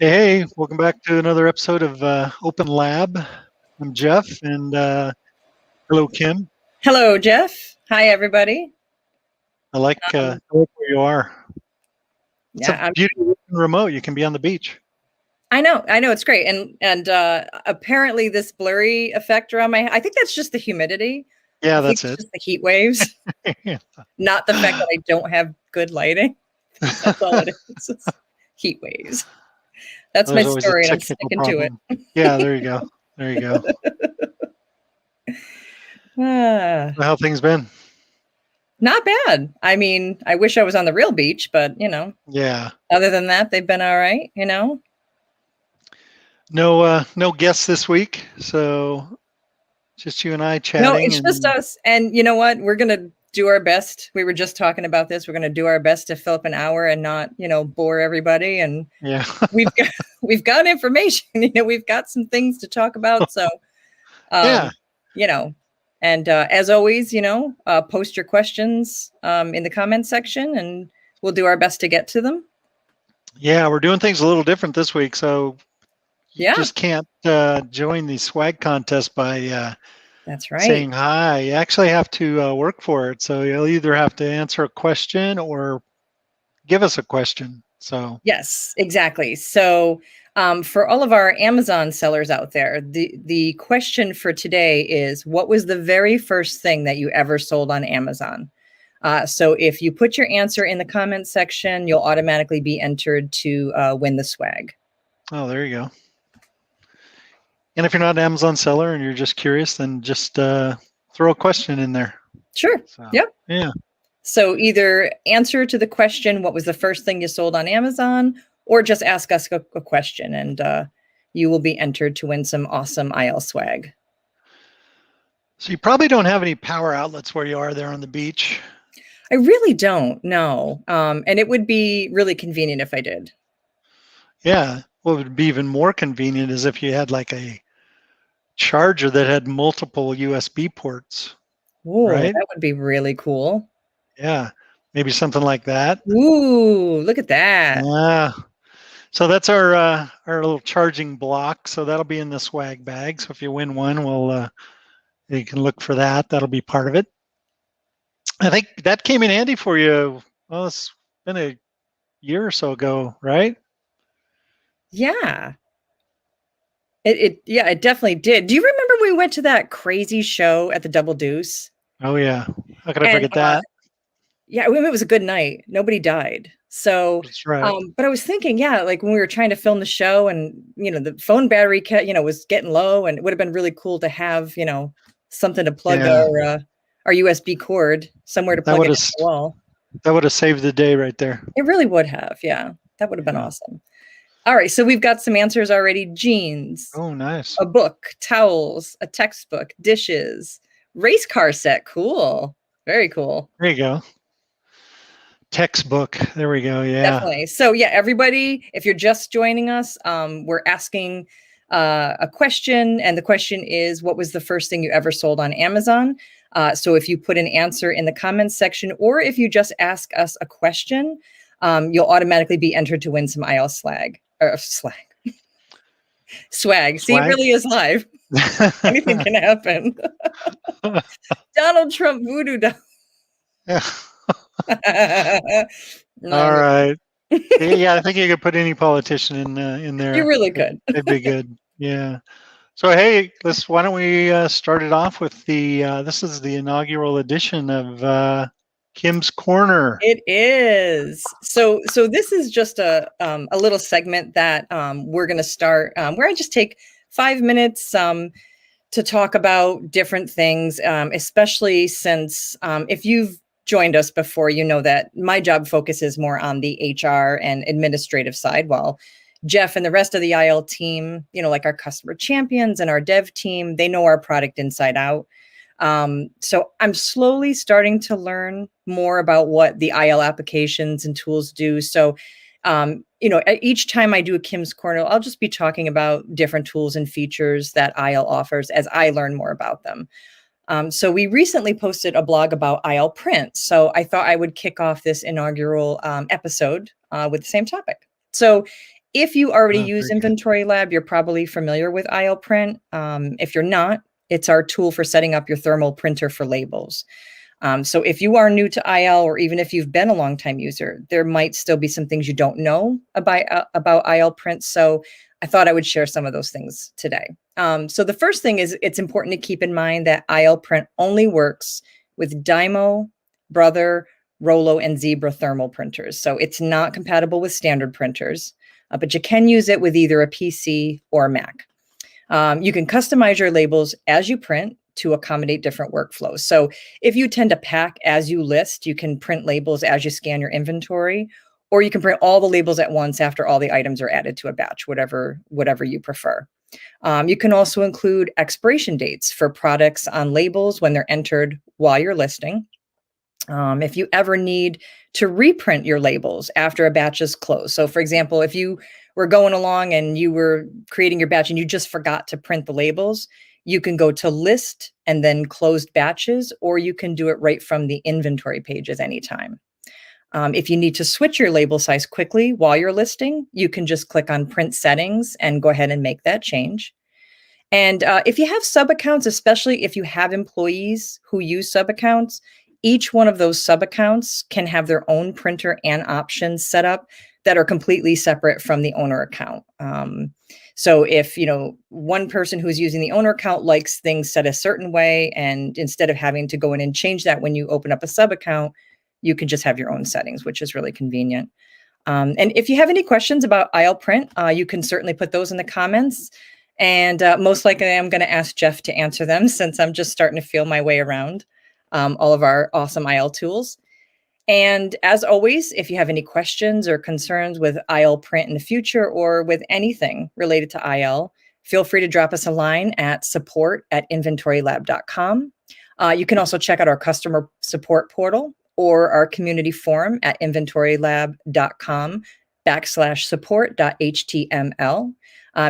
Hey, welcome back to another episode of OpenLab. I'm Jeff, and hello, Kim. Hello, Jeff. Hi, everybody. I like where you are. It's a Yeah, beautiful remote. You can be on the beach. I know, it's great, and apparently this blurry effect around I think that's just the humidity. Yeah, I think that's it's it. just the heat waves, not the fact that I don't have good lighting. That's all it is. It's heat waves. That's There's my always a story, and I'm technical sticking to it. problem. Yeah, there you go. There you go. How things been? Not bad. I mean, I wish I was on the real beach, but Yeah. other than that, they've been all right. No guests this week, so just you and I chatting. No, it's just us. And you know what? We're going to do our best. We were just talking about this. We're going to do our best to fill up an hour and not, bore everybody. And yeah, we've got information, we've got some things to talk about. So, yeah. And as always, post your questions in the comment section and we'll do our best to get to them. Yeah, we're doing things a little different this week. So you just can't join the swag contest by that's right. saying hi. You actually have to work for it. So you'll either have to answer a question or give us a question. So yes, exactly. So for all of our Amazon sellers out there, the question for today is, what was the very first thing that you ever sold on Amazon? So if you put your answer in the comment section, you'll automatically be entered to win the swag. Oh, there you go. And if you're not an Amazon seller and you're just curious, then just throw a question in there. Sure. So, yep. Yeah. So either answer to the question, what was the first thing you sold on Amazon, or just ask us a question and you will be entered to win some awesome IL swag. So you probably don't have any power outlets where you are there on the beach. I really don't, no. And it would be really convenient if I did. Yeah. What would be even more convenient is if you had like a charger that had multiple USB ports. Ooh, right? That would be really cool. Yeah. Maybe something like that. Ooh, look at that. Yeah. So that's our little charging block. So that'll be in the swag bag. So if you win one, you can look for that. That'll be part of it. I think that came in handy for you. Well, it's been a year or so ago, right? Yeah. It definitely did. Do you remember we went to that crazy show at the Double Deuce? Oh yeah. How could I forget that? Yeah, it was a good night. Nobody died. So that's right. But I was thinking, like when we were trying to film the show and the phone battery was getting low, and it would have been really cool to have, something to plug our USB cord somewhere to plug it into the wall. That would have saved the day right there. It really would have. Yeah. That would have been awesome. All right, so we've got some answers already. Jeans. Oh, nice. A book, towels, a textbook, dishes, race car set. Cool. Very cool. There you go. Textbook. There we go. Yeah. Definitely. So yeah, everybody, if you're just joining us, we're asking a question, and the question is, what was the first thing you ever sold on Amazon? So if you put an answer in the comments section, or if you just ask us a question, you'll automatically be entered to win some IL swag. Swag. See, it really is live. Anything can happen. Donald Trump voodoo doll. Yeah. All right. Yeah, I think you could put any politician in there. You really could. It'd be good. Yeah. So hey, why don't we start it off with this is the inaugural edition of Kim's Corner. It is. So this is just a little segment that we're going to start where I just take 5 minutes to talk about different things, especially since if you've joined us before, you know that my job focuses more on the HR and administrative side, while Jeff and the rest of the IL team, like our customer champions and our dev team, they know our product inside out. So I'm slowly starting to learn more about what the IL applications and tools do. So, each time I do a Kim's Corner, I'll just be talking about different tools and features that IL offers as I learn more about them. So we recently posted a blog about IL Print. So I thought I would kick off this inaugural episode with the same topic. So If you already Oh, use very good. Inventory Lab, you're probably familiar with IL Print. If you're not, it's our tool for setting up your thermal printer for labels. So if you are new to IL, or even if you've been a longtime user, there might still be some things you don't know about IL Print. So I thought I would share some of those things today. So the first thing is, it's important to keep in mind that IL Print only works with Dymo, Brother, Rollo, and Zebra thermal printers. So it's not compatible with standard printers, but you can use it with either a PC or a Mac. You can customize your labels as you print to accommodate different workflows. So if you tend to pack as you list, you can print labels as you scan your inventory, or you can print all the labels at once after all the items are added to a batch, whatever you prefer. You can also include expiration dates for products on labels when they're entered while you're listing. If you ever need to reprint your labels after a batch is closed. So for example, if you were going along and you were creating your batch and you just forgot to print the labels, you can go to list and then closed batches, or you can do it right from the inventory pages anytime. If you need to switch your label size quickly while you're listing, you can just click on print settings and go ahead and make that change. And if you have sub accounts, especially if you have employees who use sub accounts, each one of those sub accounts can have their own printer and options set up that are completely separate from the owner account. So if one person who's using the owner account likes things set a certain way, and instead of having to go in and change that when you open up a sub account, you can just have your own settings, which is really convenient. And if you have any questions about IL Print, you can certainly put those in the comments. And most likely I'm going to ask Jeff to answer them, since I'm just starting to feel my way around all of our awesome IL tools. And as always, if you have any questions or concerns with IL Print in the future, or with anything related to IL, feel free to drop us a line at support@inventorylab.com. You can also check out our customer support portal or our community forum at inventorylab.com/support.html.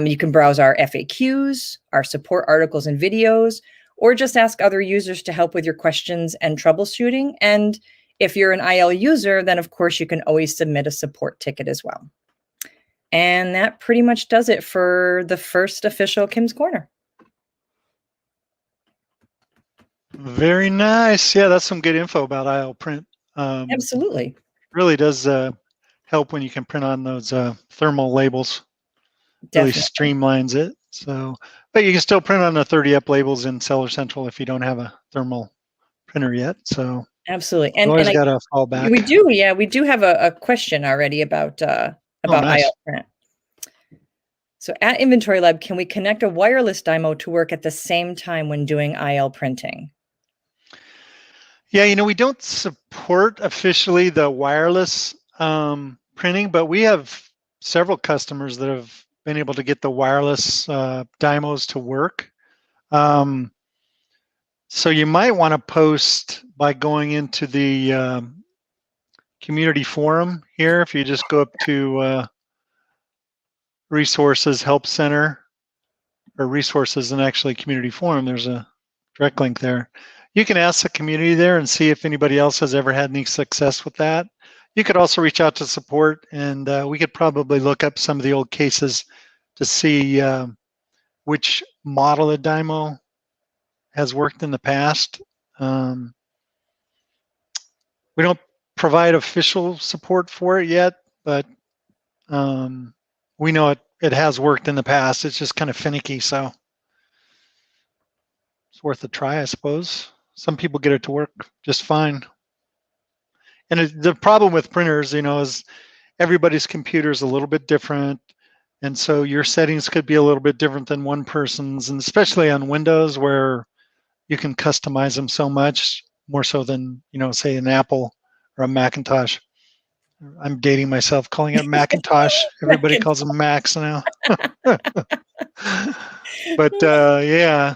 You can browse our FAQs, our support articles and videos, or just ask other users to help with your questions and troubleshooting. And if you're an IL user, then of course you can always submit a support ticket as well. And that pretty much does it for the first official Kim's Corner. Very nice. Yeah, that's some good info about IL Print. Absolutely. Really does help when you can print on those thermal labels. Really Definitely. streamlines it. So, but you can still print on the 30up labels in Seller Central if you don't have a thermal printer yet. So Absolutely. you always got to fall back. We do have a question already about nice. IL Print. So at Inventory Lab, can we connect a wireless Dymo to work at the same time when doing IL printing? Yeah, we don't support officially the wireless printing, but we have several customers that have been able to get the wireless Dymos to work. So you might want to post by going into the community forum here. If you just go up to Resources Help Center, or Resources and actually Community Forum, there's a direct link there. You can ask the community there and see if anybody else has ever had any success with that. You could also reach out to support, and we could probably look up some of the old cases to see which model of Dymo has worked in the past. We don't provide official support for it yet, but we know it has worked in the past. It's just kind of finicky, so it's worth a try, I suppose. Some people get it to work just fine. And the problem with printers, is everybody's computer is a little bit different. And so your settings could be a little bit different than one person's, and especially on Windows, where you can customize them so much more so than, say an Apple or a Macintosh. I'm dating myself calling it Macintosh. Everybody calls them Macs now. But yeah,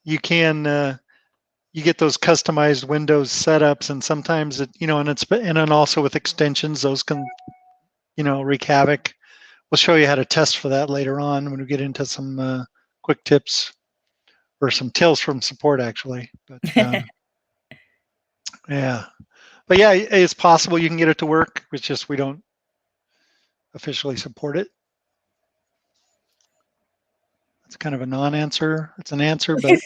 you can you get those customized Windows setups, and sometimes it, and then also with extensions, those can, wreak havoc. We'll show you how to test for that later on when we get into some quick tips, or some tips from support actually. But yeah, it's possible you can get it to work. It's just we don't officially support it. It's kind of a non-answer. It's an answer, but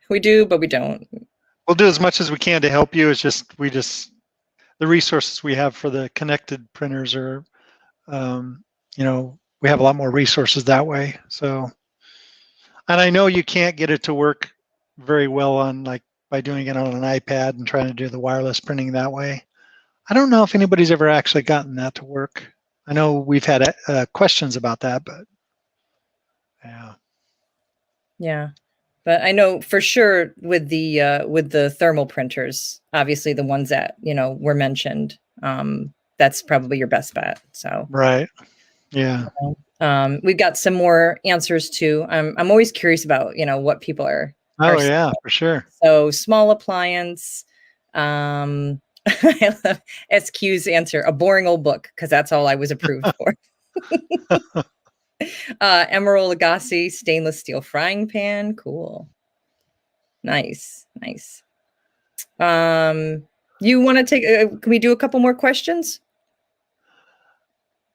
we do, but we don't. we'll do as much as we can to help you. It's just the resources we have for the connected printers are, we have a lot more resources that way. So, and I know you can't get it to work very well on by doing it on an iPad and trying to do the wireless printing that way. I don't know if anybody's ever actually gotten that to work. I know we've had questions about that, but yeah. Yeah. But I know for sure with the thermal printers, obviously the ones that, were mentioned, that's probably your best bet. So right. Yeah. We've got some more answers too. I'm always curious about, what people are. Oh yeah, for sure. So small appliance. I love SQ's answer, a boring old book, because that's all I was approved for. Emerald Lagasse stainless steel frying pan. Cool. Nice. You want to take? Can we do a couple more questions?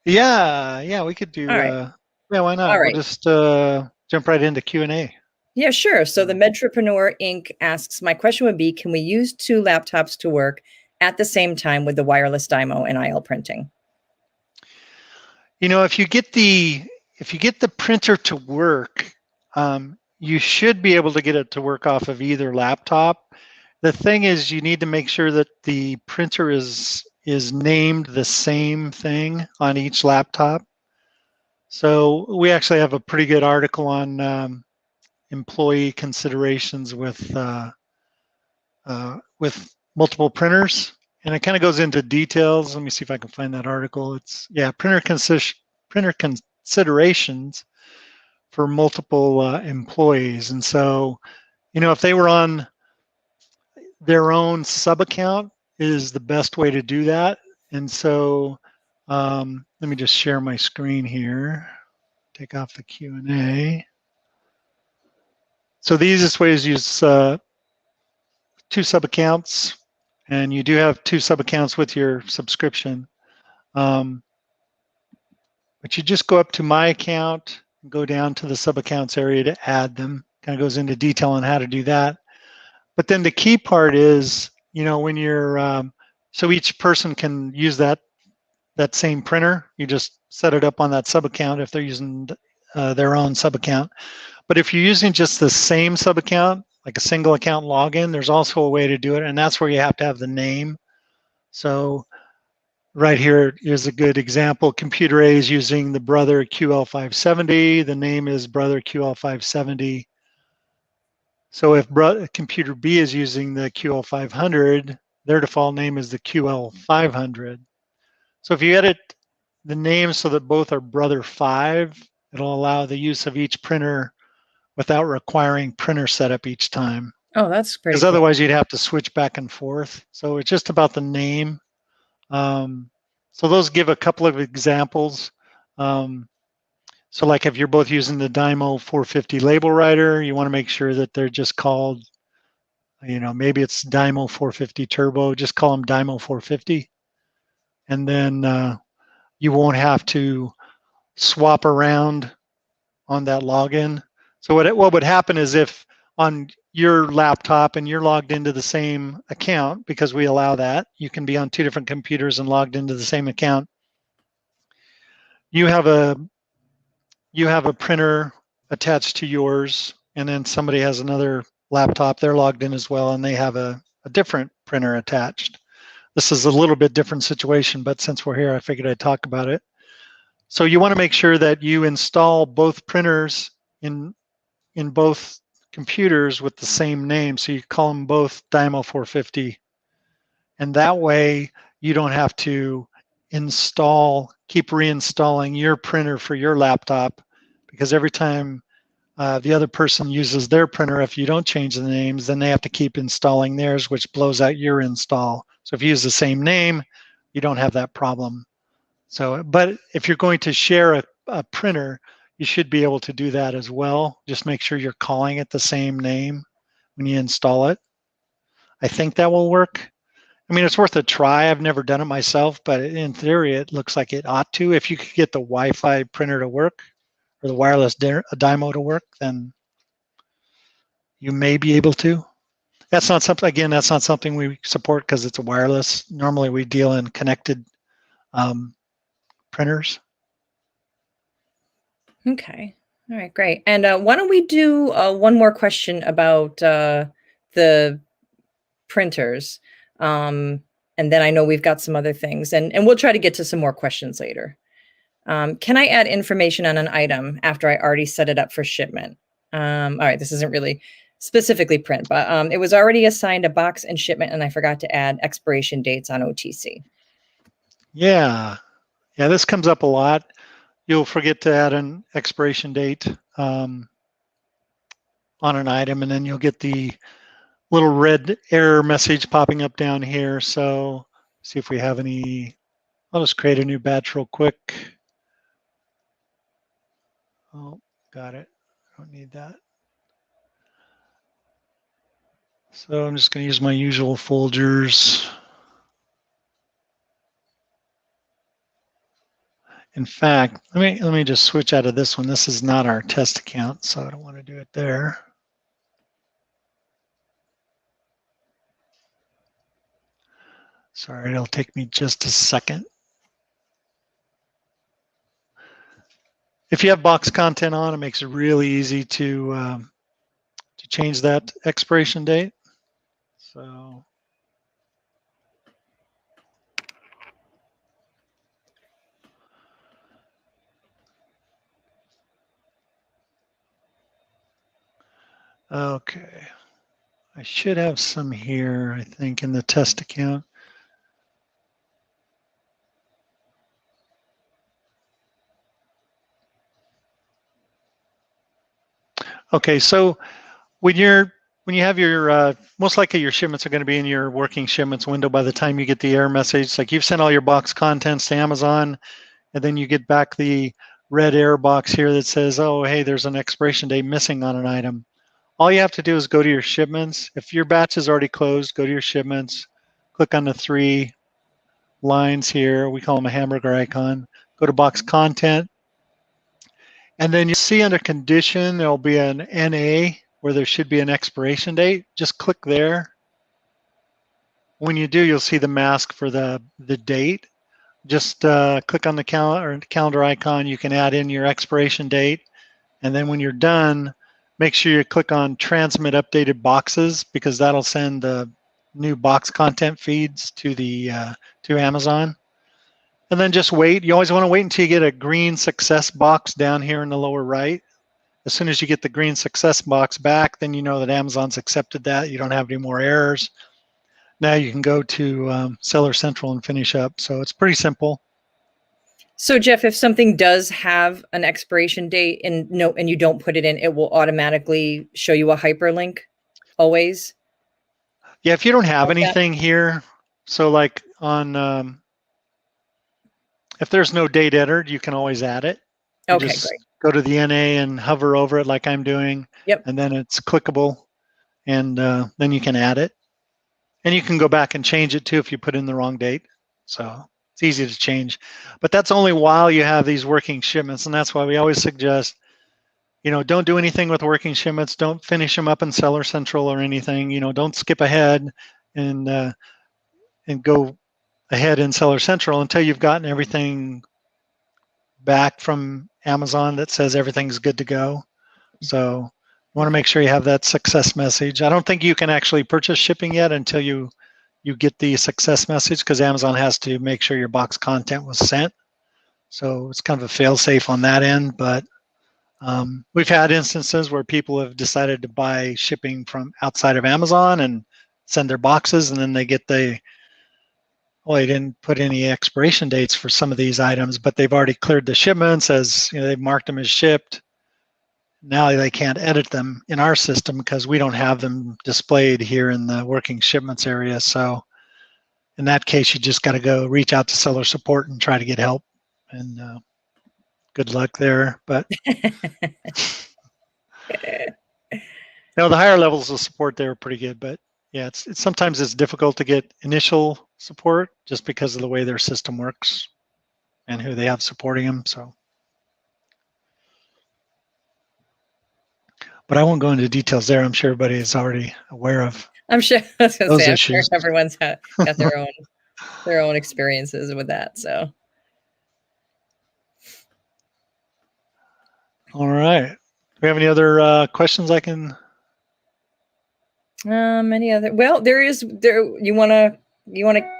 Yeah, we could do. Right. Yeah, why not? Right. We'll just jump right into Q&A. Yeah, sure. So the Medtrepreneur Inc. asks, my question would be, can we use 2 laptops to work at the same time with the wireless Dymo and IL printing? If you get the printer to work, you should be able to get it to work off of either laptop. The thing is, you need to make sure that the printer is named the same thing on each laptop. So we actually have a pretty good article on employee considerations with multiple printers, and it kind of goes into details. Let me see if I can find that article. It's printer considerations for multiple employees. And so, if they were on their own sub account, is the best way to do that. And so, let me just share my screen here. Take off the Q&A. So the easiest way is use 2 sub accounts, and you do have 2 sub accounts with your subscription. But you just go up to my account and go down to the sub accounts area to add them. Kind of goes into detail on how to do that. But then the key part is, when you're, so each person can use that same printer. You just set it up on that sub account if they're using their own sub account. But if you're using just the same sub account, like a single account login, there's also a way to do it, and that's where you have to have the name. So right here is a good example. Computer A is using the Brother QL570. The name is Brother QL570. So if Computer B is using the QL500, their default name is the QL500. So if you edit the name so that both are Brother 5, it'll allow the use of each printer without requiring printer setup each time. Oh, that's great. Because otherwise you'd have to switch back and forth. So it's just about the name. So those give a couple of examples. So like if you're both using the Dymo 450 label writer, you want to make sure that they're just called, maybe it's Dymo 450 Turbo, just call them Dymo 450. And then you won't have to swap around on that login. So what would happen is if on your laptop and you're logged into the same account, because we allow that, you can be on 2 different computers and logged into the same account. You have a printer attached to yours, and then somebody has another laptop, they're logged in as well, and they have a different printer attached. This is a little bit different situation, but since we're here, I figured I'd talk about it. So you want to make sure that you install both printers in both computers with the same name. So you call them both Dymo 450. And that way you don't have to keep reinstalling your printer for your laptop, because every time the other person uses their printer, if you don't change the names, then they have to keep installing theirs, which blows out your install. So if you use the same name, you don't have that problem. So, but if you're going to share a printer, you should be able to do that as well. Just make sure you're calling it the same name when you install it. I think that will work. I mean, it's worth a try. I've never done it myself, but in theory, it looks like it ought to. If you could get the Wi-Fi printer to work, or the wireless DIMO to work, then you may be able to. That's not something, again, that's not something we support because it's a wireless. Normally we deal in connected printers. Okay. All right, great. And why don't we do one more question about the printers? And then I know we've got some other things, and we'll try to get to some more questions later. Can I add information on an item after I already set it up for shipment? All right, this isn't really specifically print, but it was already assigned a box and shipment, and I forgot to add expiration dates on OTC. Yeah, this comes up a lot. You'll forget to add an expiration date on an item, and then you'll get the little red error message popping up down here. So see if we have any. I'll just create a new batch real quick. Oh, got it. I don't need that. So I'm just going to use my usual folders. In fact, let me just switch out of this one. This is not our test account, so I don't want to do it there. Sorry, it'll take me just a second. If you have box content on, it makes it really easy to change that expiration date. So okay, I should have some here, I think, in the test account. Okay, so when you have your most likely your shipments are going to be in your working shipments window by the time you get the error message. Like you've sent all your box contents to Amazon, and then you get back the red error box here that says, oh, hey, there's an expiration date missing on an item. All you have to do is go to your shipments. If your batch is already closed, go to your shipments, click on the 3 lines here. We call them a hamburger icon. Go to box content. And then you see under condition, there'll be an NA where there should be an expiration date. Just click there. When you do, you'll see the mask for the date. Just click on the calendar icon. You can add in your expiration date. And then when you're done, make sure you click on transmit updated boxes, because that'll send the new box content feeds to to Amazon. And then just wait. You always want to wait until you get a green success box down here in the lower right. As soon as you get the green success box back, then you know that Amazon's accepted that. You don't have any more errors. Now you can go to Seller Central and finish up. So it's pretty simple. So Jeff, if something does have an expiration date and you don't put it in, it will automatically show you a hyperlink always? Yeah, if you don't have anything here, so like on, if there's no date entered, you can always add it. You okay, just great. Go to the NA and hover over it like I'm doing. Yep. And then it's clickable, and then you can add it. And you can go back and change it too if you put in the wrong date. So it's easy to change. But that's only while you have these working shipments, and that's why we always suggest, don't do anything with working shipments. Don't finish them up in Seller Central or anything. Don't skip ahead and go ahead in Seller Central until you've gotten everything back from Amazon that says everything's good to go. So you want to make sure you have that success message. I don't think you can actually purchase shipping yet until you get the success message, because Amazon has to make sure your box content was sent. So it's kind of a fail-safe on that end. But we've had instances where people have decided to buy shipping from outside of Amazon and send their boxes, and then they get they didn't put any expiration dates for some of these items, but they've already cleared the shipments as they've marked them as shipped. Now they can't edit them in our system because we don't have them displayed here in the working shipments area. So in that case, you just got to go reach out to seller support and try to get help. And good luck there. But the higher levels of support there are pretty good. But yeah, it's sometimes it's difficult to get initial support just because of the way their system works and who they have supporting them. So But I won't go into details there. I'm sure everybody is already aware of I'm sure. I was going to those say, I'm sure issues. everyone's got their own experiences with that. So, All right. Do we have any other questions I can? any other? Well, there is there. You wanna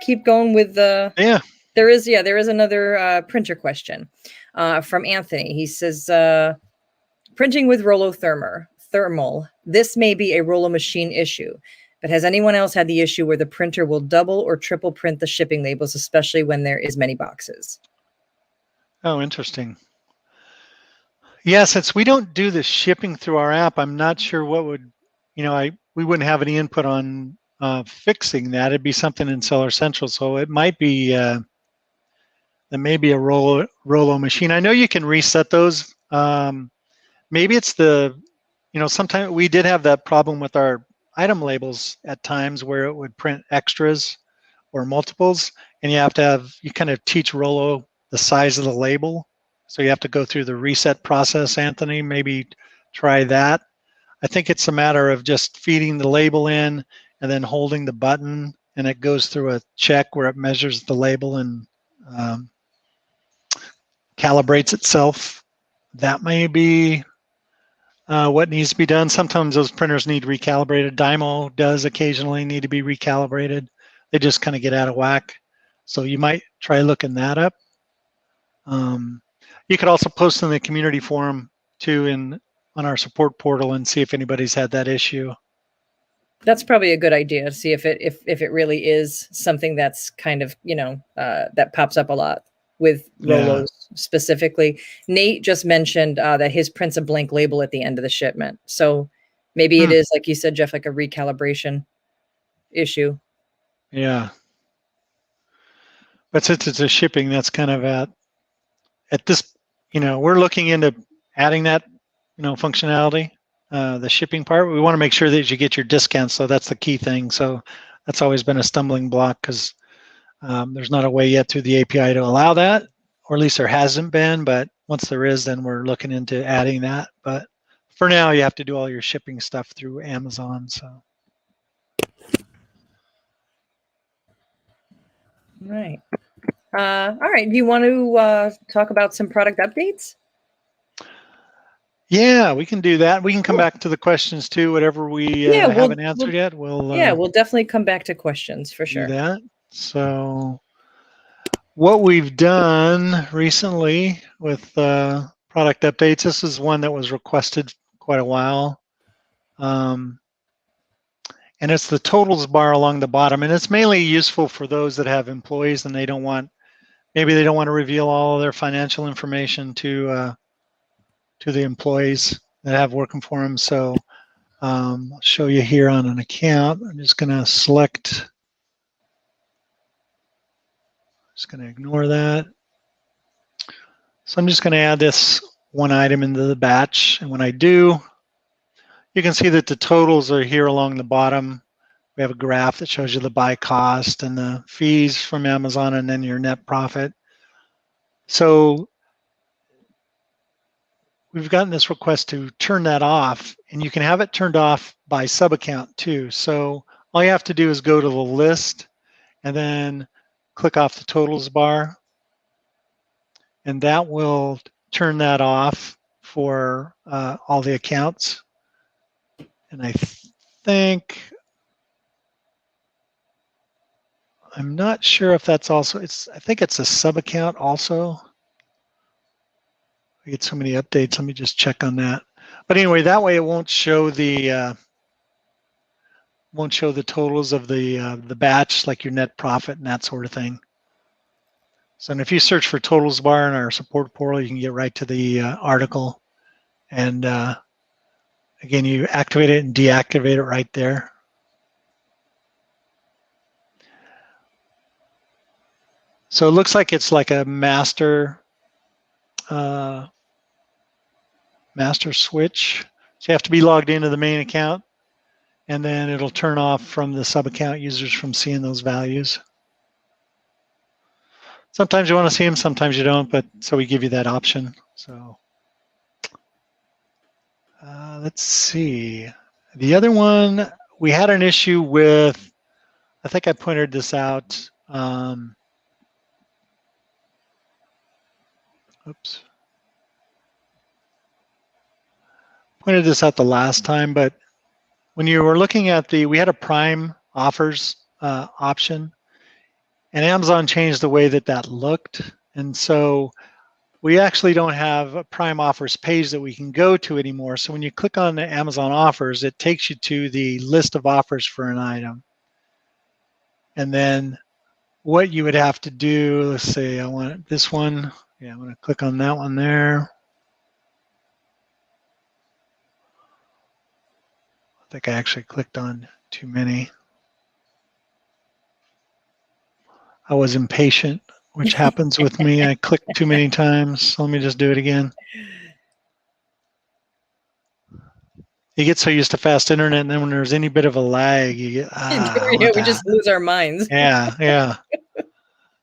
keep going with the? Yeah. There is another printer question from Anthony. He says, printing with thermal. This may be a Rollo machine issue, but has anyone else had the issue where the printer will double or triple print the shipping labels, especially when there is many boxes? Oh, interesting. Yeah, since we don't do the shipping through our app, I'm not sure what would, we wouldn't have any input on fixing that. It'd be something in Seller Central, so it might be there may be a Rollo machine. I know you can reset those. Maybe it's sometimes we did have that problem with our item labels at times where it would print extras or multiples, and you kind of teach Rollo the size of the label. So you have to go through the reset process, Anthony. Maybe try that. I think it's a matter of just feeding the label in and then holding the button, and it goes through a check where it measures the label and calibrates itself. That may be what needs to be done. Sometimes those printers need recalibrated. Dymo does occasionally need to be recalibrated. They just kind of get out of whack. So you might try looking that up. You could also post in the community forum too on our support portal and see if anybody's had that issue. That's probably a good idea to see if it really is something that's kind of, that pops up a lot with Rollos specifically. Nate just mentioned that his prints a blank label at the end of the shipment. So maybe it is, like you said, Jeff, like a recalibration issue. Yeah. But since it's a shipping, that's kind of at this, we're looking into adding that, functionality, the shipping part. We want to make sure that you get your discounts. So that's the key thing. So that's always been a stumbling block because there's not a way yet through the API to allow that, or at least there hasn't been. But once there is, then we're looking into adding that. But for now, you have to do all your shipping stuff through Amazon. So. Right. All right. Do you want to talk about some product updates? Yeah, we can do that. We can come back to the questions too. Whatever we haven't answered yet, we'll definitely come back to questions for sure. Do that. So, what we've done recently with product updates. This is one that was requested quite a while. And it's the totals bar along the bottom, and it's mainly useful for those that have employees and maybe they don't want to reveal all of their financial information to the employees that have working for them. So I'll show you here on an account. I'm just going to ignore that. So I'm just going to add this one item into the batch. And when I do, you can see that the totals are here along the bottom. We have a graph that shows you the buy cost and the fees from Amazon and then your net profit. So we've gotten this request to turn that off, and you can have it turned off by sub-account too. So all you have to do is go to the list and then click off the totals bar, and that will turn that off for all the accounts. And I think, I'm not sure if that's also, I think it's a sub-account also. We get so many updates. Let me just check on that. But anyway, that way it won't show the totals of the batch, like your net profit and that sort of thing. So, and if you search for totals bar in our support portal, you can get right to the article. And again, you activate it and deactivate it right there. So it looks like it's like a master switch. So you have to be logged into the main account, and then it'll turn off from the sub-account users from seeing those values. Sometimes you want to see them, sometimes you don't, but so we give you that option. So Let's see. The other one, we had an issue with, I think I pointed this out. Oops. Pointed this out the last time, but when you were looking at we had a Prime offers option, and Amazon changed the way that looked. And so we actually don't have a Prime offers page that we can go to anymore. So when you click on the Amazon offers, it takes you to the list of offers for an item. And then what you would have to do, let's say I want this one. Yeah, I'm going to click on that one there. I think I actually clicked on too many. I was impatient, which happens with me. I clicked too many times. So let me just do it again. You get so used to fast internet, and then when there's any bit of a lag, you get, we just lose our minds. Yeah.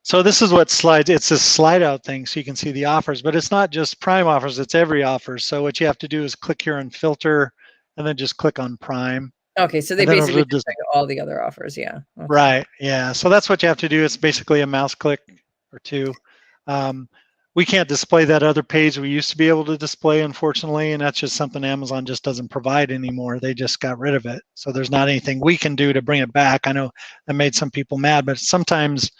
So this is what slides. It's this slide out thing, so you can see the offers, but it's not just Prime offers, it's every offer. So what you have to do is click here on filter, and then just click on Prime. Okay, so they basically just like all the other offers, yeah. Okay. Right, yeah. So that's what you have to do. It's basically a mouse click or two. We can't display that other page we used to be able to display, unfortunately, and that's just something Amazon just doesn't provide anymore. They just got rid of it. So there's not anything we can do to bring it back. I know that made some people mad, but sometimes,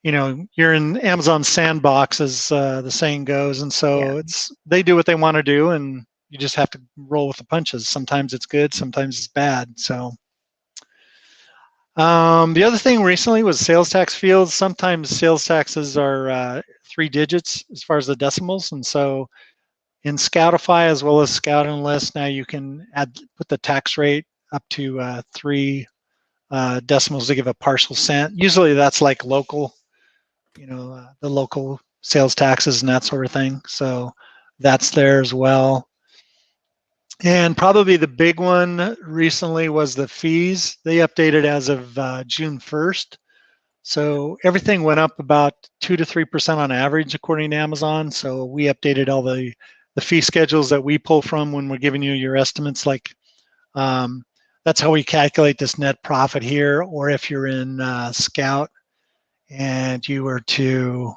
you know, you're in Amazon sandbox, as the saying goes, and so they do what they want to do, and you just have to roll with the punches. Sometimes it's good, sometimes it's bad. So the other thing recently was sales tax fields. Sometimes sales taxes are 3 digits as far as the decimals, and so in Scoutify as well as Scout and List, now you can put the tax rate up to 3 decimals to give a partial cent. Usually that's like local, the local sales taxes and that sort of thing. So that's there as well. And probably the big one recently was the fees. They updated as of June 1st. So everything went up about 2 to 3% on average, according to Amazon. So we updated all the fee schedules that we pull from when we're giving you your estimates. Like that's how we calculate this net profit here. Or if you're in Scout and you were to,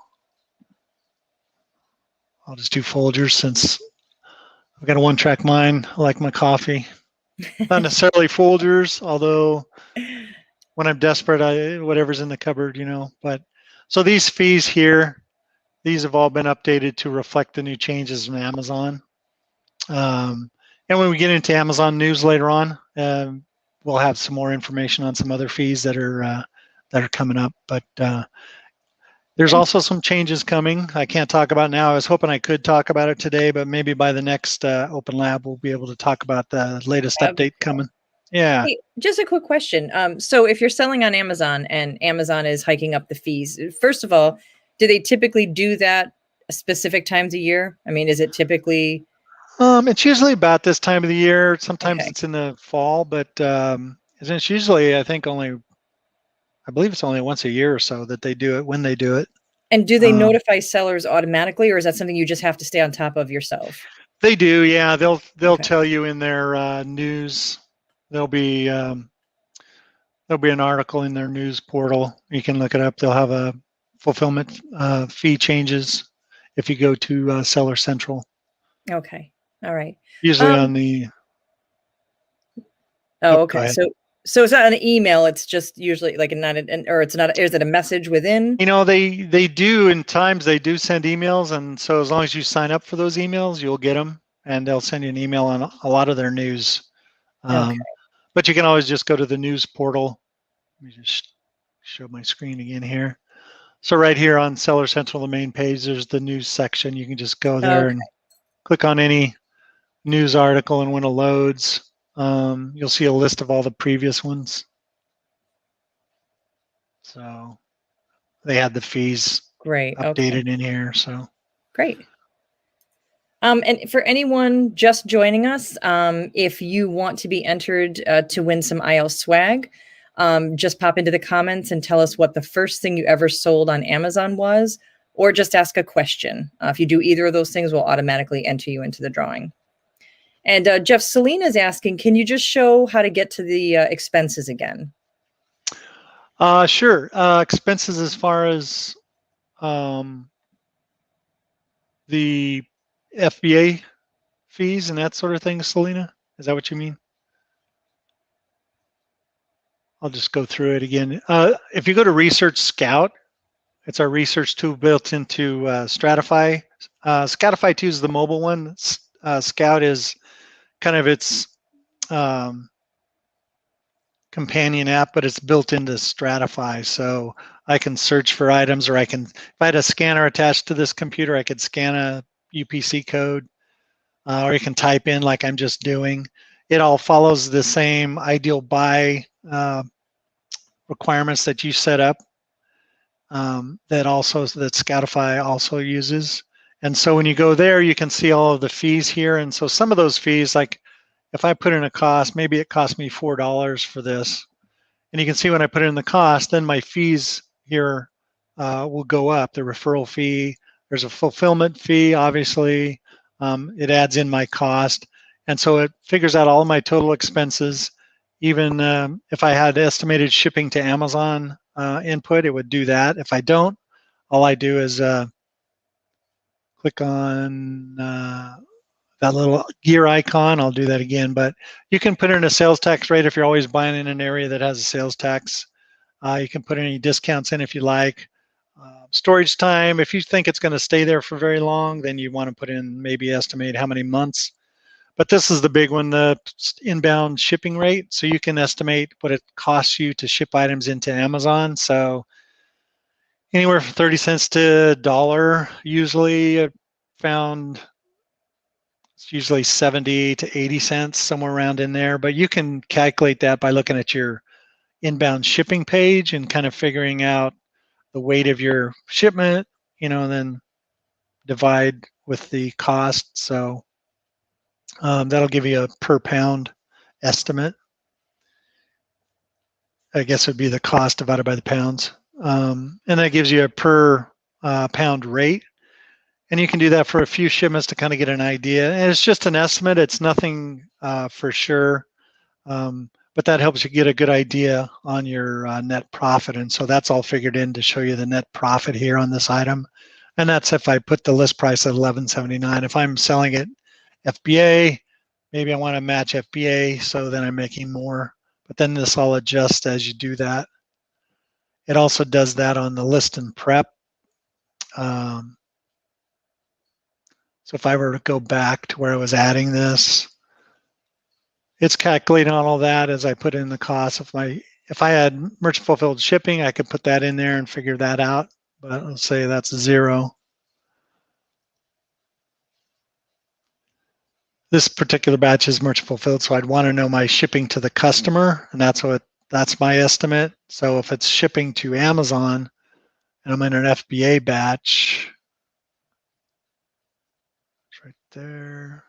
I'll just do Folgers since I've got a one-track mind. I like my coffee. Not necessarily Folgers, although when I'm desperate, whatever's in the cupboard, But so these fees here, these have all been updated to reflect the new changes in Amazon. And when we get into Amazon news later on, we'll have some more information on some other fees that are coming up. But there's also some changes coming. I can't talk about now. I was hoping I could talk about it today, but maybe by the next OpenLab, we'll be able to talk about the latest update coming. Yeah. Hey, just a quick question. So if you're selling on Amazon and Amazon is hiking up the fees, first of all, do they typically do that specific times a year? I mean, is it typically? It's usually about this time of the year. Sometimes it's in the fall, but it's usually, I believe it's only once a year or so that they do it, when they do it. And do they notify sellers automatically, or is that something you just have to stay on top of yourself? They do, yeah. They'll tell you in their news. There'll be an article in their news portal. You can look it up. They'll have a fulfillment fee changes if you go to Seller Central. Okay, all right. Usually on the. Oh, okay. So it's not an email. It's just usually like it's not. Is it a message within? They do in times. They do send emails, and so as long as you sign up for those emails, you'll get them, and they'll send you an email on a lot of their news. Okay. But you can always just go to the news portal. Let me just show my screen again here. So right here on Seller Central, the main page, there's the news section. You can just go there and click on any news article, and when it loads, you'll see a list of all the previous ones. So they had the fees updated in here. So great. And for anyone just joining us, if you want to be entered to win some IL swag, just pop into the comments and tell us what the first thing you ever sold on Amazon was, or just ask a question. If you do either of those things, we'll automatically enter you into the drawing. And Jeff, Selena's asking, can you just show how to get to the expenses again? Sure. Expenses as far as the FBA fees and that sort of thing, Selena? Is that what you mean? I'll just go through it again. If you go to Research Scout, it's our research tool built into Stratify. Stratify 2 is the mobile one. Scout is kind of its companion app, but it's built into Stratify. So I can search for items, or if I had a scanner attached to this computer, I could scan a UPC code, or you can type in like I'm just doing. It all follows the same ideal buy requirements that you set up, that Scoutify also uses. And so when you go there, you can see all of the fees here. And so some of those fees, like if I put in a cost, maybe it cost me $4 for this. And you can see when I put in the cost, then my fees here will go up. The referral fee, there's a fulfillment fee, obviously. It adds in my cost. And so it figures out all of my total expenses. Even if I had estimated shipping to Amazon input, it would do that. If I don't, all I do is click on that little gear icon. I'll do that again, but you can put in a sales tax rate if you're always buying in an area that has a sales tax. You can put any discounts in if you like. Storage time, if you think it's going to stay there for very long, then you want to put in, maybe estimate how many months. But this is the big one, the inbound shipping rate. So you can estimate what it costs you to ship items into Amazon. So anywhere from 30 cents to $1 usually. I found it's usually 70 to 80 cents, somewhere around in there. But you can calculate that by looking at your inbound shipping page and kind of figuring out the weight of your shipment, and then divide with the cost. So that'll give you a per pound estimate. I guess it would be the cost divided by the pounds. And that gives you a per pound rate. And you can do that for a few shipments to kind of get an idea. And it's just an estimate. It's nothing for sure. But that helps you get a good idea on your net profit. And so that's all figured in to show you the net profit here on this item. And that's if I put the list price at $11.79. If I'm selling it FBA, maybe I want to match FBA, so then I'm making more. But then this all adjusts as you do that. It also does that on the list and prep. So if I were to go back to where I was adding this, it's calculating all that as I put in the cost. If I had merchant fulfilled shipping, I could put that in there and figure that out. But let's say that's 0. This particular batch is merchant fulfilled, so I'd want to know my shipping to the customer, and that's my estimate. So if it's shipping to Amazon and I'm in an FBA batch, it's right there.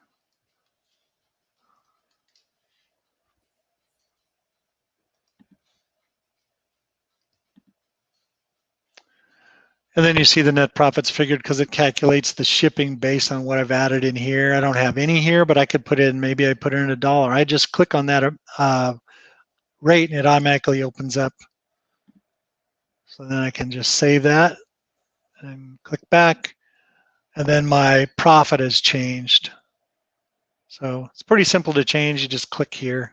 And then you see the net profits figured because it calculates the shipping based on what I've added in here. I don't have any here, but I could put in, maybe I put in $1. I just click on that rate and it automatically opens up. So then I can just save that and click back. And then my profit has changed. So it's pretty simple to change. You just click here.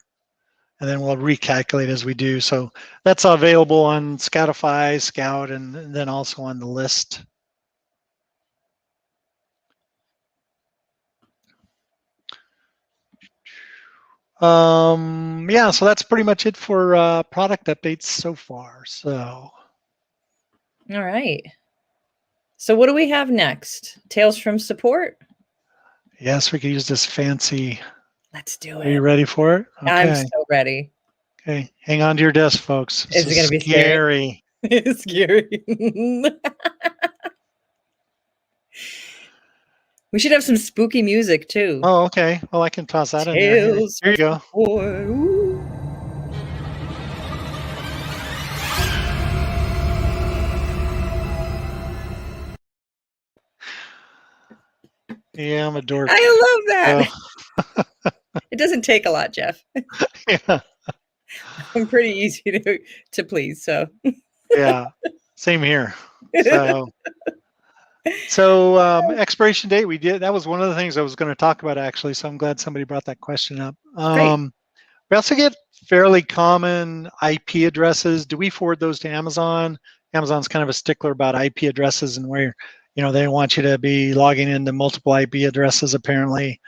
And then we'll recalculate as we do. So that's available on Scoutify, Scout, and then also on the list. Yeah, so that's pretty much it for product updates so far. So. All right. So what do we have next? Tales from support? Yes, we could use this fancy. Let's do it. Are you ready for it? Okay. I'm so ready. Okay, hang on to your desk, folks. Is it going to be scary? It's scary. We should have some spooky music too. Oh, okay. Well, I can toss that in there. Here you go. Yeah, I'm a dork. I love that. doesn't take a lot, Jeff. Yeah. I'm pretty easy to please. So Yeah. Same here. So expiration date, that was one of the things I was going to talk about actually. So I'm glad somebody brought that question up. Great. We also get fairly common IP addresses. Do we forward those to Amazon? Amazon's kind of a stickler about IP addresses and where, they want you to be logging into multiple IP addresses apparently.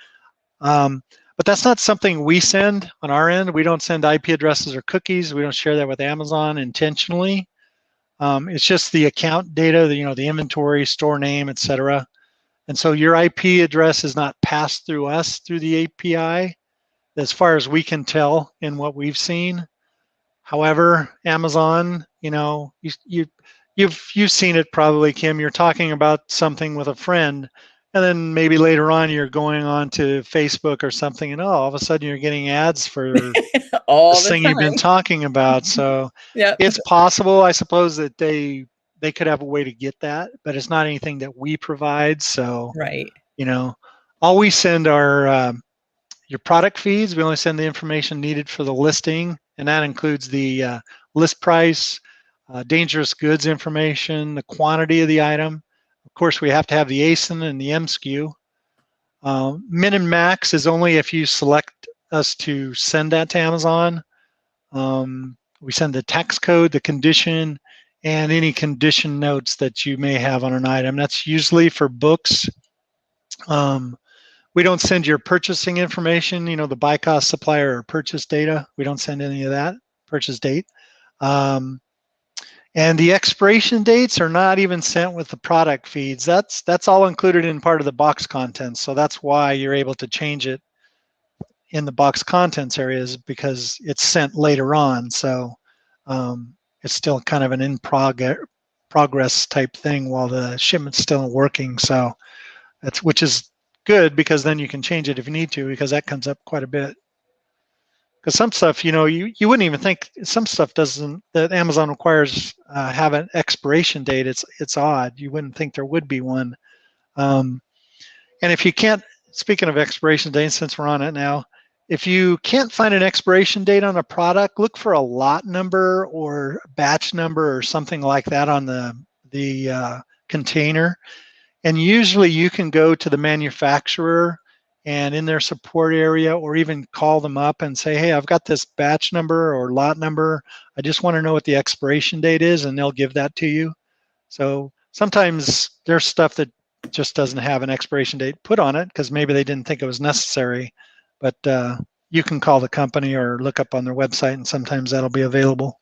But that's not something we send on our end. We don't send IP addresses or cookies. We don't share that with Amazon intentionally. It's just the account data, the inventory, store name, etc. And so your IP address is not passed through us through the API, as far as we can tell in what we've seen. However, Amazon, you've seen it probably, Kim. You're talking about something with a friend, and then maybe later on you're going on to Facebook or something, and all of a sudden you're getting ads for all this the thing time you've been talking about. So yeah, it's possible, I suppose, that they could have a way to get that, but it's not anything that we provide. So right. All we send are your product feeds. We only send the information needed for the listing, and that includes the list price, dangerous goods information, the quantity of the item. Of course, we have to have the ASIN and the MSKU. Min and max is only if you select us to send that to Amazon. We send the tax code, the condition, and any condition notes that you may have on an item. That's usually for books. We don't send your purchasing information, the buy cost, supplier, or purchase data. We don't send any of that, purchase date. And the expiration dates are not even sent with the product feeds. That's all included in part of the box contents. So that's why you're able to change it in the box contents areas, because it's sent later on. So it's still kind of an in progress type thing while the shipment's still working. So which is good, because then you can change it if you need to, because that comes up quite a bit. Because some stuff, you wouldn't even think, some stuff doesn't, that Amazon requires have an expiration date. It's odd. You wouldn't think there would be one. And if you can't, speaking of expiration date, since we're on it now, if you can't find an expiration date on a product, look for a lot number or batch number or something like that on the container. And usually you can go to the manufacturer and in their support area, or even call them up and say, hey, I've got this batch number or lot number. I just want to know what the expiration date is, and they'll give that to you. So sometimes there's stuff that just doesn't have an expiration date put on it because maybe they didn't think it was necessary. But you can call the company or look up on their website, and sometimes that'll be available.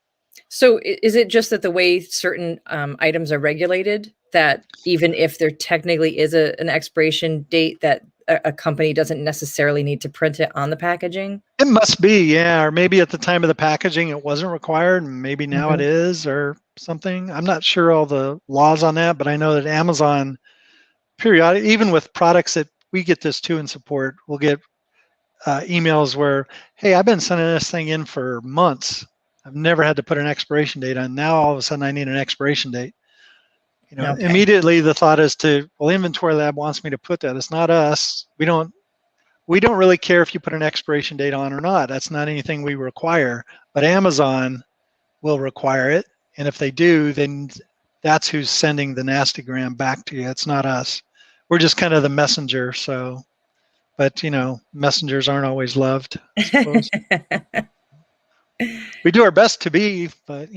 So is it just that the way certain items are regulated, that even if there technically is an expiration date, that a company doesn't necessarily need to print it on the packaging? It must be, yeah. Or maybe at the time of the packaging it wasn't required, and maybe now it is, or something. I'm not sure all the laws on that, but I know that Amazon periodic, even with products that we get this too in support, we'll get emails where, hey, I've been sending this thing in for months. I've never had to put an expiration date on. Now all of a sudden I need an expiration date. Okay. Immediately the thought is well, Inventory Lab wants me to put that. It's not us. We don't really care if you put an expiration date on or not. That's not anything we require, but Amazon will require it. And if they do, then that's who's sending the nastygram back to you. It's not us. We're just kind of the messenger. So, but messengers aren't always loved, I suppose. We do our best to be, but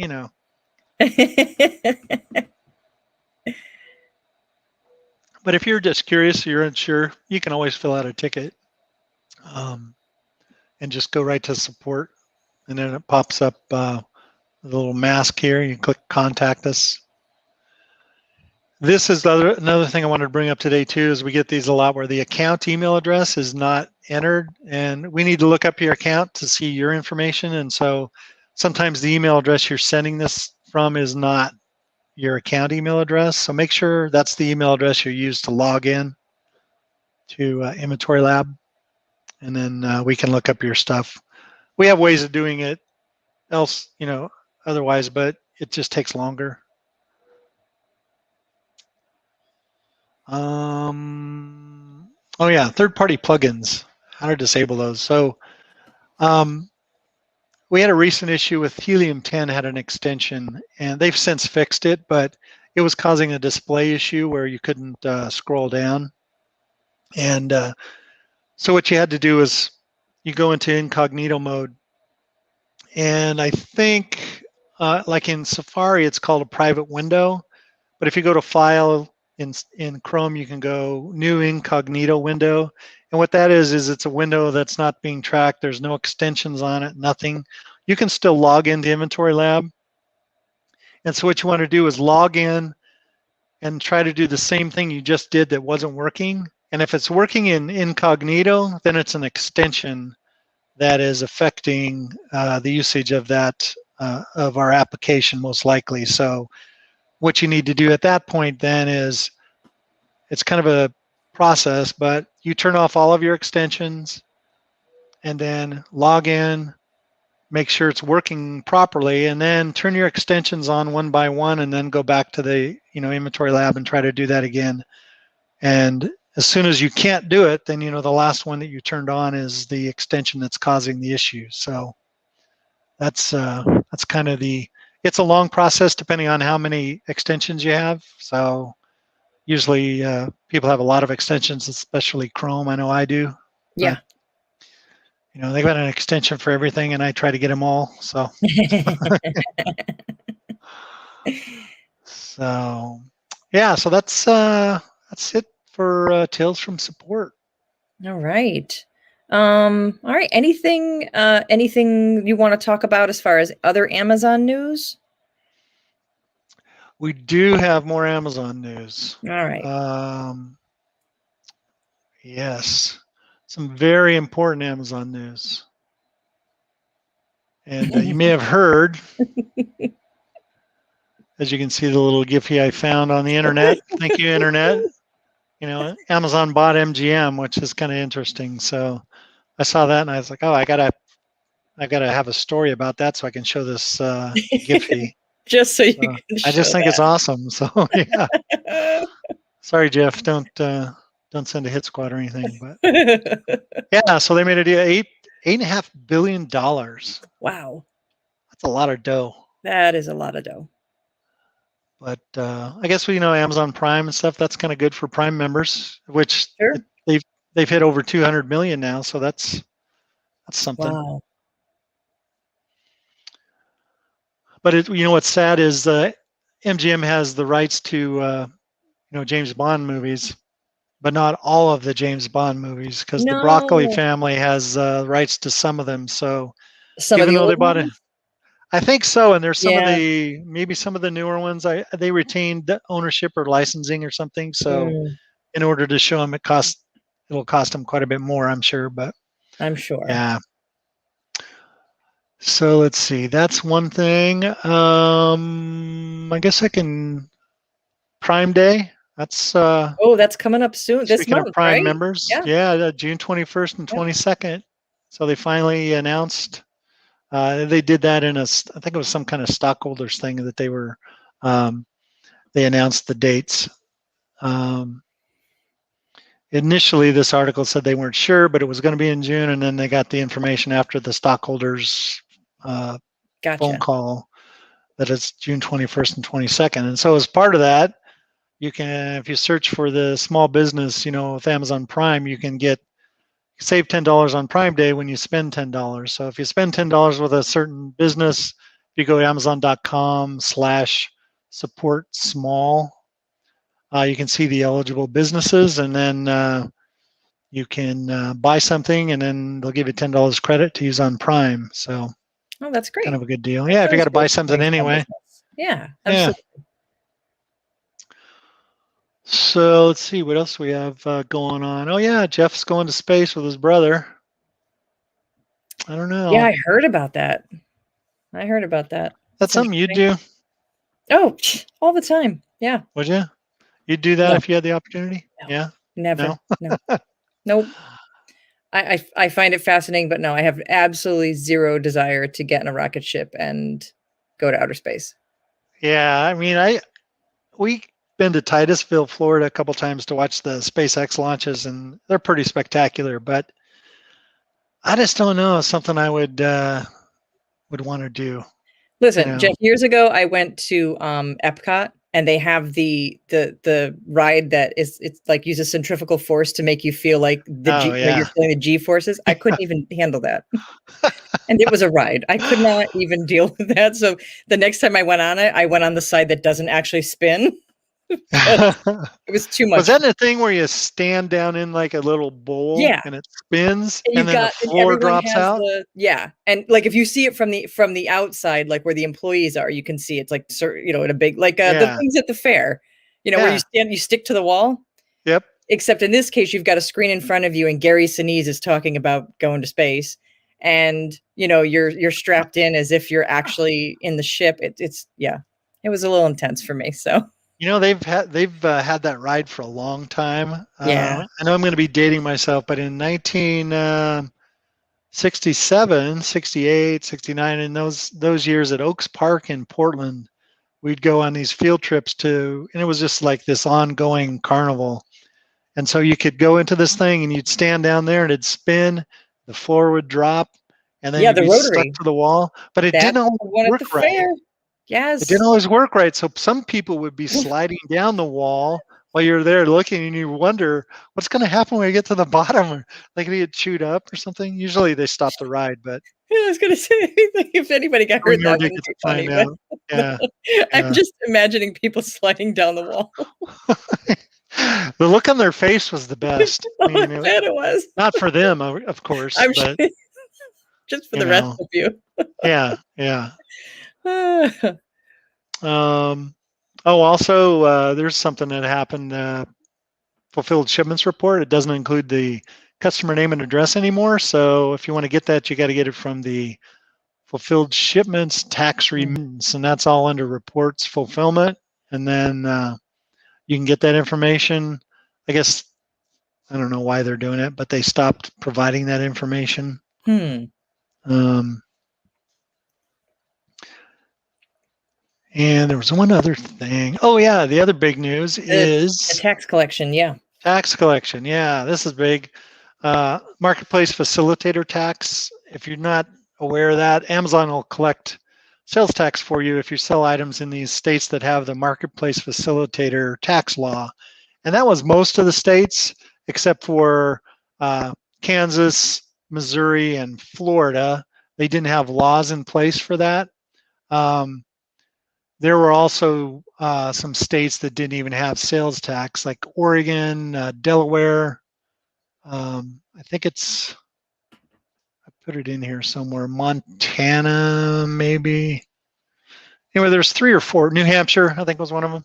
But if you're just curious, you're unsure, you can always fill out a ticket and just go right to support. And then it pops up a little mask here. You click contact us. This is another thing I wanted to bring up today too, is we get these a lot where the account email address is not entered, and we need to look up your account to see your information. And so sometimes the email address you're sending this from is not your account email address. So make sure that's the email address you use to log in to Inventory Lab, and then we can look up your stuff. We have ways of doing it otherwise, but it just takes longer. Oh yeah, third-party plugins, how to disable those. So We had a recent issue with Helium-10 had an extension, and they've since fixed it, but it was causing a display issue where you couldn't scroll down. And so what you had to do is you go into incognito mode, and I think like in Safari, it's called a private window. But if you go to File in Chrome, you can go New Incognito Window. And what that is it's a window that's not being tracked. There's no extensions on it, nothing. You can still log into Inventory Lab. And so what you want to do is log in and try to do the same thing you just did that wasn't working. And if it's working in incognito, then it's an extension that is affecting the usage of that of our application most likely. So what you need to do at that point then is, it's kind of a process, but you turn off all of your extensions and then log in, make sure it's working properly, and then turn your extensions on one by one, and then go back to the Inventory Lab and try to do that again. And as soon as you can't do it, then the last one that you turned on is the extension that's causing the issue. So that's kind of it's a long process depending on how many extensions you have. So usually people have a lot of extensions, especially Chrome. I know I do. Yeah. But, they got an extension for everything, and I try to get them all. So, so yeah. So that's it for Tales from Support. All right. All right. Anything you want to talk about as far as other Amazon news? We do have more Amazon news. All right. Yes, some very important Amazon news. And you may have heard, as you can see, the little Giphy I found on the internet. Thank you, internet. Amazon bought MGM, which is kind of interesting. So I saw that and I was like, oh, I gotta have a story about that so I can show this Giphy. Just so you can show I just think that. it's awesome. So yeah. Sorry, Jeff. Don't send a hit squad or anything. But yeah, so they made a deal, $8.5 billion. Wow. That's a lot of dough. That is a lot of dough. But I guess Amazon Prime and stuff, that's kind of good for Prime members, which Sure. they've hit over 200 million now. So that's something. Wow. But what's sad is MGM has the rights to James Bond movies, but not all of the James Bond movies, because the Broccoli family has rights to some of them. So even though they bought it, I think so. And there's some of maybe some of the newer ones, they retained the ownership or licensing or something. So in order to show them, it'll cost them quite a bit more, I'm sure. But I'm sure. Yeah. So let's see. That's one thing. I guess I can. Prime Day. That's that's coming up soon. This month, of Prime right? members. Yeah, June 21st and 22nd. So they finally announced. They did that in I think it was some kind of stockholders thing that they were. They announced the dates. Initially, this article said they weren't sure, but it was going to be in June, and then they got the information after the stockholders phone call that it's June 21st and 22nd. And so as part of that, you can, if you search for the small business, with Amazon Prime, you can save $10 on Prime Day when you spend $10. So if you spend $10 with a certain business, if you go to amazon.com/support small, you can see the eligible businesses, and then you can buy something, and then they'll give you $10 credit to use on Prime. So, that's great. Kind of a good deal. Yeah, if you got to buy something anyway. Yeah, absolutely. Yeah. So let's see what else we have going on. Oh yeah, Jeff's going to space with his brother. I don't know. Yeah, I heard about that. That's something you'd do? Oh, all the time. Yeah. Would you? You'd do that if you had the opportunity? No. Yeah. Never. No. Nope. I find it fascinating, but no, I have absolutely zero desire to get in a rocket ship and go to outer space. Yeah, I mean, we've been to Titusville, Florida, a couple times to watch the SpaceX launches, and they're pretty spectacular. But I just don't know. It's something I would want to do. Listen, Jeff, years ago I went to Epcot, and they have the ride that it's like uses centrifugal force to make you feel like you're feeling the G forces. I couldn't even handle that. And it was a ride. I could not even deal with that. So the next time I went on it, I went on the side that doesn't actually spin. It was too much. Was that the thing where you stand down in like a little bowl and it spins and then the floor drops out? And like if you see it from the outside, like where the employees are, you can see it's like, in a big, like the things at the fair, where you stick to the wall. Yep. Except in this case, you've got a screen in front of you, and Gary Sinise is talking about going to space, and you're strapped in as if you're actually in the ship. It was a little intense for me. So. They've had that ride for a long time. Yeah. I know I'm going to be dating myself, but in 1967, 68, 69, in those years at Oaks Park in Portland, we'd go on these field trips and it was just like this ongoing carnival. And so you could go into this thing and you'd stand down there and it'd spin, the floor would drop, and then you'd be stuck to the wall. But it didn't always work right. Fair. Yes. It didn't always work right. So some people would be sliding down the wall while you're there looking, and you wonder what's going to happen when you get to the bottom. Or like they get chewed up or something. Usually they stop the ride, but I was going to say, if anybody got hurt, that wouldn't be funny. But I'm just imagining people sliding down the wall. The look on their face was the best. I bet it was. Not for them, of course. I'm sure. Just for the rest of you. Yeah. Also, there's something that happened. Fulfilled shipments report. It doesn't include the customer name and address anymore. So if you want to get that, you got to get it from the fulfilled shipments tax remittance, and that's all under reports fulfillment. And then you can get that information. I guess I don't know why they're doing it, but they stopped providing that information. And there was one other thing. Oh, yeah. The other big news is the tax collection. Yeah. Tax collection. Yeah, this is big. Marketplace facilitator tax. If you're not aware of that, Amazon will collect sales tax for you if you sell items in these states that have the marketplace facilitator tax law. And that was most of the states except for Kansas, Missouri, and Florida. They didn't have laws in place for that. There were also some states that didn't even have sales tax, like Oregon, Delaware. I think I put it in here somewhere, Montana, maybe. Anyway, there's 3 or 4, New Hampshire, I think was one of them.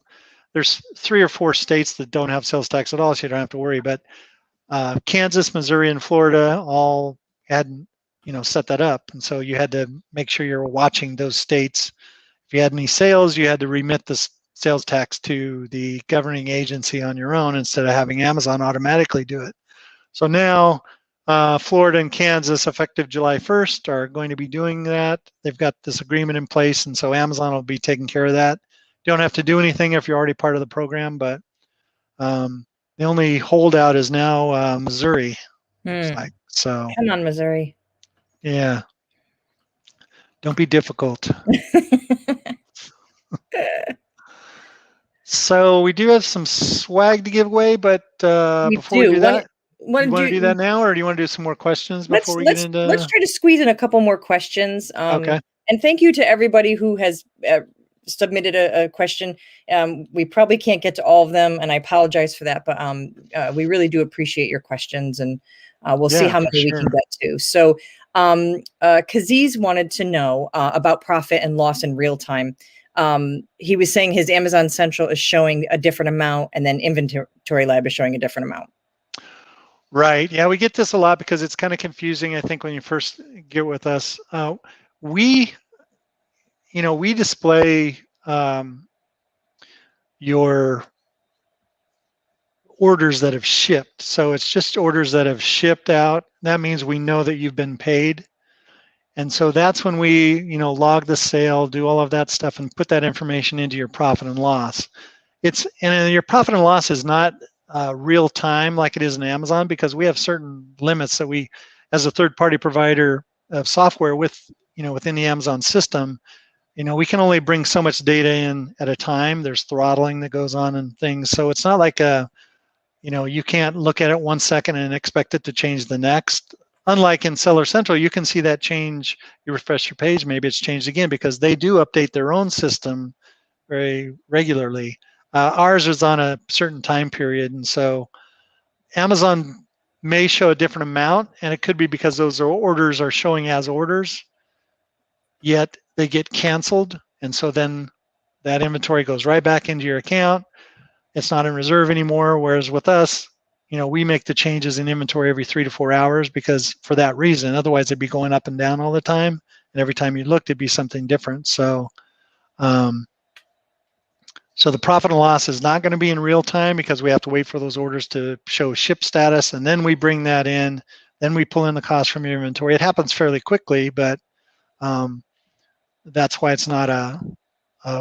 There's 3 or 4 states that don't have sales tax at all, so you don't have to worry. But Kansas, Missouri, and Florida all hadn't, set that up. And so you had to make sure you're watching those states. If you had any sales, you had to remit the sales tax to the governing agency on your own instead of having Amazon automatically do it. So now Florida and Kansas, effective July 1st, are going to be doing that. They've got this agreement in place, and so Amazon will be taking care of that. You don't have to do anything if you're already part of the program, but the only holdout is now Missouri. So come on, Missouri. Yeah. Don't be difficult. So we do have some swag to give away, but before we do that, you want to do that now, or do you want to do some more questions before we get into? Let's try to squeeze in a couple more questions. Okay. And thank you to everybody who has submitted a question. We probably can't get to all of them, and I apologize for that, but we really do appreciate your questions, and we'll see how many we can get to. So Kaziz wanted to know about profit and loss in real time. He was saying his Amazon Central is showing a different amount, and then Inventory Lab is showing a different amount. Right. Yeah, we get this a lot because it's kind of confusing, I think, when you first get with us. We display your orders that have shipped. So it's just orders that have shipped out. That means we know that you've been paid. And so that's when we, log the sale, do all of that stuff, and put that information into your profit and loss. And your profit and loss is not real time like it is in Amazon, because we have certain limits that we as a third-party provider of software with, within the Amazon system, we can only bring so much data in at a time. There's throttling that goes on and things. So it's not like you can't look at it 1 second and expect it to change the next. Unlike in Seller Central, you can see that change. You refresh your page, maybe it's changed again, because they do update their own system very regularly. Ours is on a certain time period, and so Amazon may show a different amount, and it could be because those orders are showing as orders, yet they get canceled, and so then that inventory goes right back into your account. It's not in reserve anymore, whereas with us, we make the changes in inventory every 3 to 4 hours because for that reason. Otherwise, it'd be going up and down all the time, and every time you looked, it'd be something different. So so the profit and loss is not going to be in real time because we have to wait for those orders to show ship status, and then we bring that in. Then we pull in the cost from your inventory. It happens fairly quickly, but that's why it's not a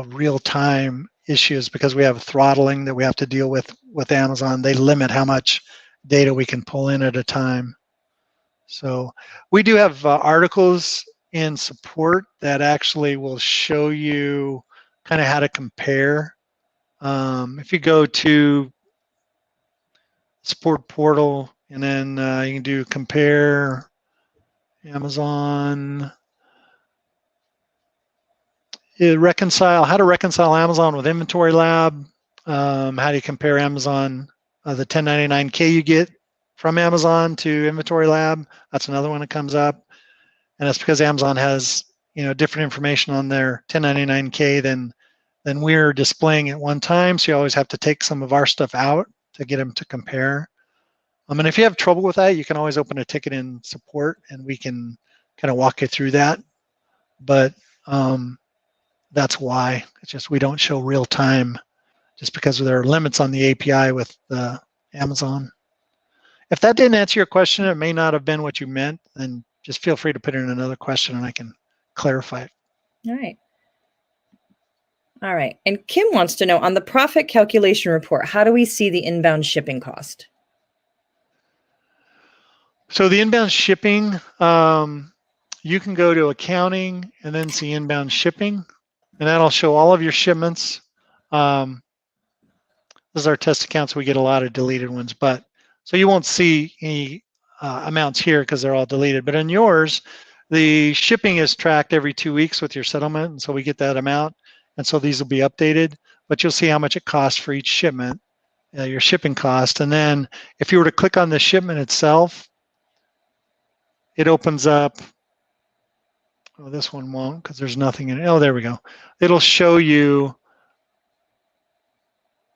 real-time issue, is because we have throttling that we have to deal with Amazon. They limit how much data we can pull in at a time. So we do have articles in support that actually will show you kind of how to compare. If you go to support portal and then you can do compare Amazon, reconcile, how to reconcile Amazon with Inventory Lab, how do you compare Amazon, the 1099K you get from Amazon to Inventory Lab. That's another one that comes up, and that's because Amazon has different information on their 1099K than we're displaying at one time. So you always have to take some of our stuff out to get them to compare. And if you have trouble with that, you can always open a ticket in support and we can kind of walk you through that. But that's why. It's just we don't show real time just because there are limits on the API with Amazon. If that didn't answer your question, it may not have been what you meant, then just feel free to put in another question and I can clarify it. All right. All right. And Kim wants to know, on the profit calculation report, how do we see the inbound shipping cost? So the inbound shipping, you can go to accounting and then see inbound shipping, and that'll show all of your shipments. This is our test accounts. We get a lot of deleted ones, but so you won't see any amounts here because they're all deleted. But in yours, the shipping is tracked every 2 weeks with your settlement, and so we get that amount. And so these will be updated, but you'll see how much it costs for each shipment, your shipping cost. And then if you were to click on the shipment itself, it opens up. Oh, this one won't because there's nothing in it. Oh, there we go. It'll show you,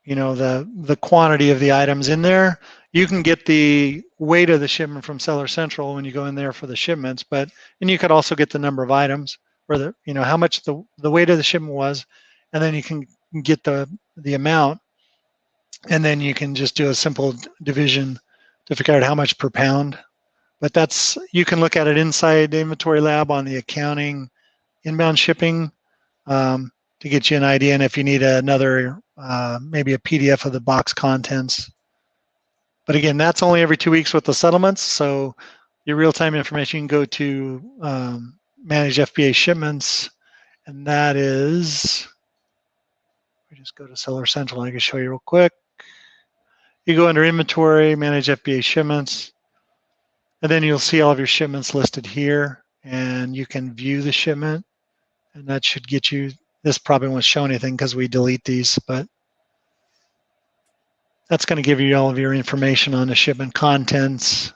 the quantity of the items in there. You can get the weight of the shipment from Seller Central when you go in there for the shipments, and you could also get the number of items, or how much the weight of the shipment was, and then you can get the amount, and then you can just do a simple division to figure out how much per pound. But you can look at it inside the Inventory Lab on the accounting inbound shipping to get you an idea, and if you need another, maybe a PDF of the box contents. But again, that's only every 2 weeks with the settlements, so your real-time information, you can go to Manage FBA Shipments, and that is, we just go to Seller Central. I can show you real quick. You go under Inventory, Manage FBA Shipments, and then you'll see all of your shipments listed here, and you can view the shipment, and that should get you, this probably won't show anything because we delete these, but that's going to give you all of your information on the shipment contents.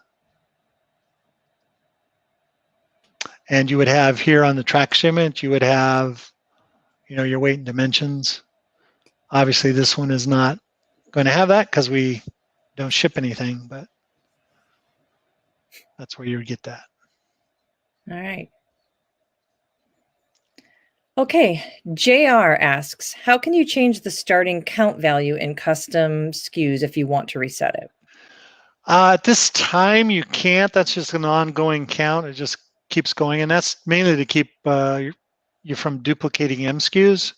And you would have here on the track shipment, you would have, your weight and dimensions. Obviously, this one is not going to have that because we don't ship anything, but that's where you would get that. All right. Okay, JR asks, how can you change the starting count value in custom SKUs if you want to reset it? At this time, you can't. That's just an ongoing count. It just keeps going, and that's mainly to keep you from duplicating MSKUs,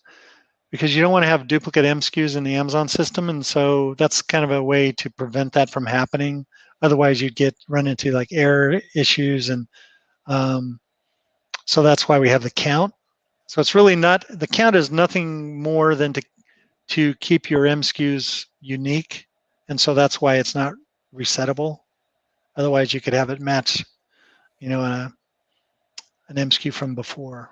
because you don't want to have duplicate MSKUs in the Amazon system, and so that's kind of a way to prevent that from happening. Otherwise, you'd run into like error issues, and so that's why we have the count. So it's really not, the count is nothing more than to keep your MSKUs unique, and so that's why it's not resettable. Otherwise, you could have it match, you know, an MSKU from before.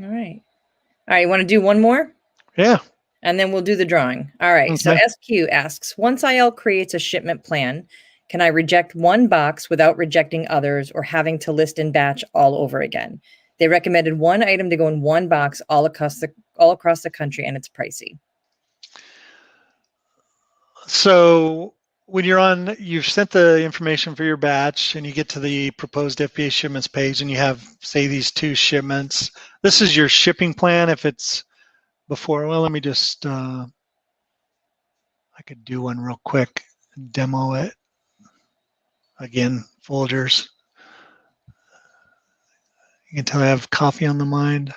All right. All right. You want to do one more? Yeah. And then we'll do the drawing. All right. Okay. So SQ asks, once IL creates a shipment plan, can I reject one box without rejecting others or having to list in batch all over again? They recommended one item to go in one box all across the country, and it's pricey. So when you've sent the information for your batch and you get to the proposed FBA shipments page and you have, say, these 2 shipments. This is your shipping plan. If it's before, well, let me just, I could do one real quick and demo it. Again, folders. You can tell I have coffee on the mind.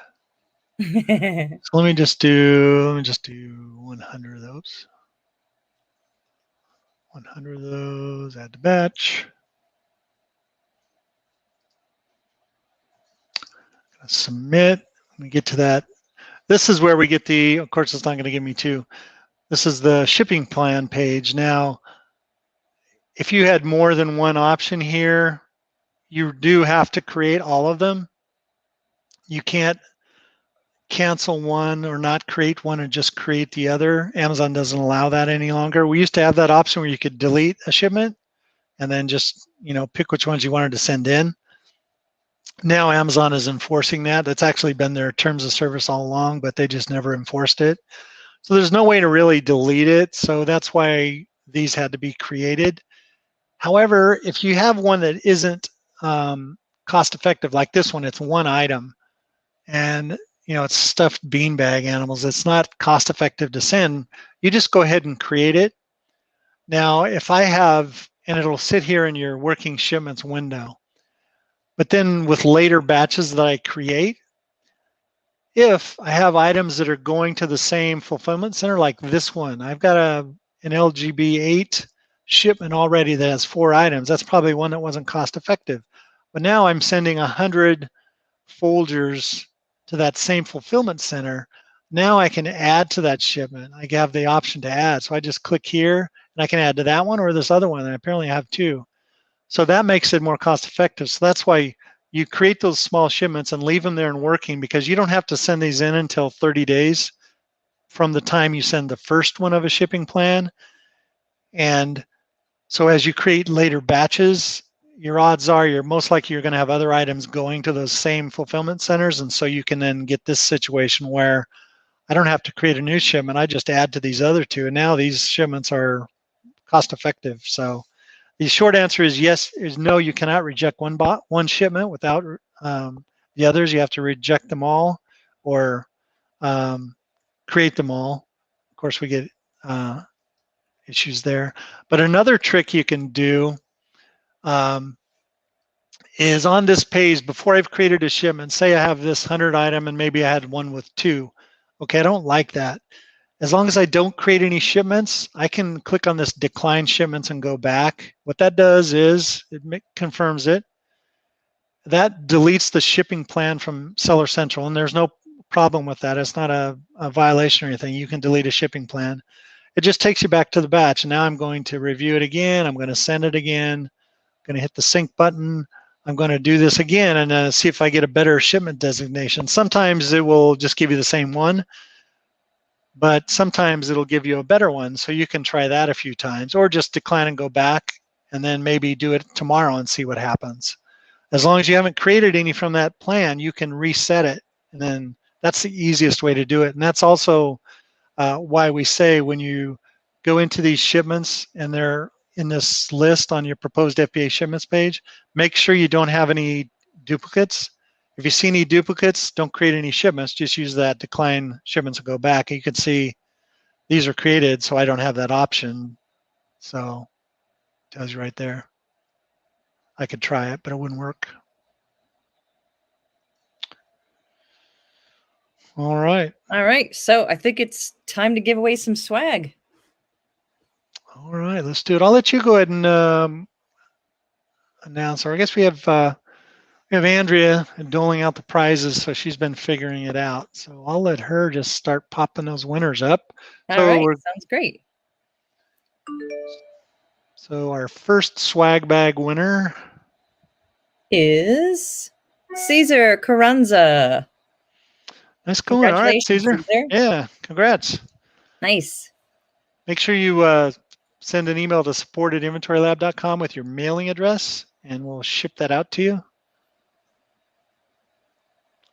So let me just do 100 of those. 100 of those, add to batch. Submit. Let me get to that. This is where we get of course, it's not going to give me 2. This is the shipping plan page. Now, if you had more than one option here, you do have to create all of them. You can't cancel one or not create one and just create the other. Amazon doesn't allow that any longer. We used to have that option where you could delete a shipment and then just, pick which ones you wanted to send in. Now Amazon is enforcing that. That's actually been their terms of service all along, but they just never enforced it. So there's no way to really delete it. So that's why these had to be created. However, if you have one that isn't cost effective, like this one, it's one item, and it's stuffed beanbag animals. It's not cost effective to send. You just go ahead and create it. Now, if I have, and it'll sit here in your working shipments window, but then with later batches that I create, if I have items that are going to the same fulfillment center, like this one, I've got an LGB8 shipment already that has 4 items. That's probably one that wasn't cost effective. But now I'm sending 100 Folgers to that same fulfillment center. Now I can add to that shipment. I have the option to add. So I just click here and I can add to that one or this other one. And apparently I have 2. So that makes it more cost effective. So that's why you create those small shipments and leave them there and working, because you don't have to send these in until 30 days from the time you send the first one of a shipping plan. And so as you create later batches, your odds are you're most likely you're going to have other items going to those same fulfillment centers. And so you can then get this situation where I don't have to create a new shipment. I just add to these other 2. And now these shipments are cost effective. So the short answer is yes, is no, you cannot reject one shipment without the others. You have to reject them all or create them all. Of course, we get issues there. But another trick you can do is on this page, before I've created a shipment, say I have this 100 item and maybe I had one with 2. Okay, I don't like that. As long as I don't create any shipments, I can click on this decline shipments and go back. What that does is it confirms it. That deletes the shipping plan from Seller Central, and there's no problem with that. It's not a violation or anything. You can delete a shipping plan. It just takes you back to the batch. And now I'm going to review it again. I'm going to send it again. I'm going to hit the sync button. I'm going to do this again and see if I get a better shipment designation. Sometimes it will just give you the same one, but sometimes it'll give you a better one. So you can try that a few times, or just decline and go back and then maybe do it tomorrow and see what happens. As long as you haven't created any from that plan, you can reset it. And then that's the easiest way to do it. And that's also why we say when you go into these shipments and they're in this list on your proposed FBA shipments page, make sure you don't have any duplicates. If you see any duplicates, don't create any shipments. Just use that decline shipments and go back. And you can see these are created, so I don't have that option. So it tells you right there. I could try it, but it wouldn't work. All right. All right. So I think it's time to give away some swag. All right, let's do it. I'll let you go ahead and announce. Or I guess we have Andrea doling out the prizes, so she's been figuring it out. So I'll let her just start popping those winners up. All So right, sounds great. So our first swag bag winner is Cesar Carranza. Nice going. All right, Cesar. Cesar. Yeah, congrats. Nice. Make sure you send an email to support@inventorylab.com with your mailing address, and we'll ship that out to you.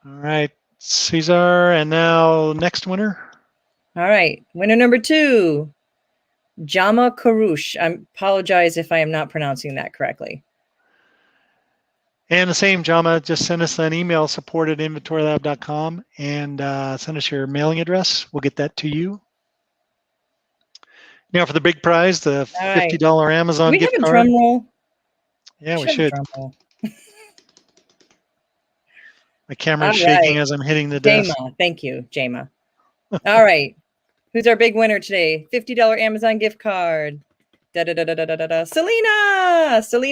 All right, Cesar. And now next winner. All right, winner number 2, Jama Karush. I apologize if I am not pronouncing that correctly. And the same, Jama, just send us an email, support@inventorylab.com, and send us your mailing address. We'll get that to you. Now for the big prize, the $50 Amazon gift card. Drum roll? Yeah, we should. Drum roll. My camera's shaking as I'm hitting the desk. Jama, thank you, Jama. All right, who's our big winner today? $50 Amazon gift card. Selena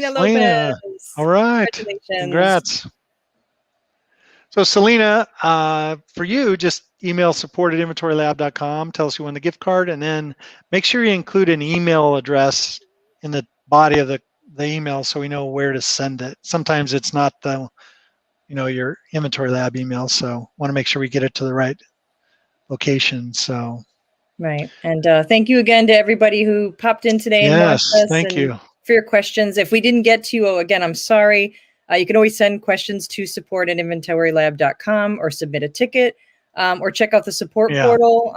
Lopez. All right. Congratulations. Congrats. So Selena, for you, just email support@inventorylab.com. Tell us you won the gift card, and then make sure you include an email address in the body of the email so we know where to send it. Sometimes it's not the, your Inventory Lab email, so want to make sure we get it to the right location. So. Right. And thank you again to everybody who popped in today and watched us. Thank you for your questions. If we didn't get to you, again, I'm sorry. You can always send questions to support@inventorylab.com or submit a ticket or check out the support portal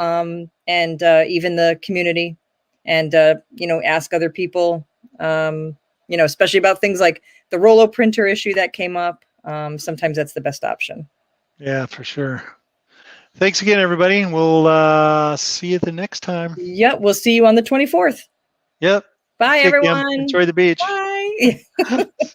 and even the community and, ask other people, especially about things like the Rollo printer issue that came up. Sometimes that's the best option. Yeah, for sure. Thanks again, everybody. We'll see you the next time. Yep. We'll see you on the 24th. Yep. Bye, everyone. Enjoy the beach. Bye.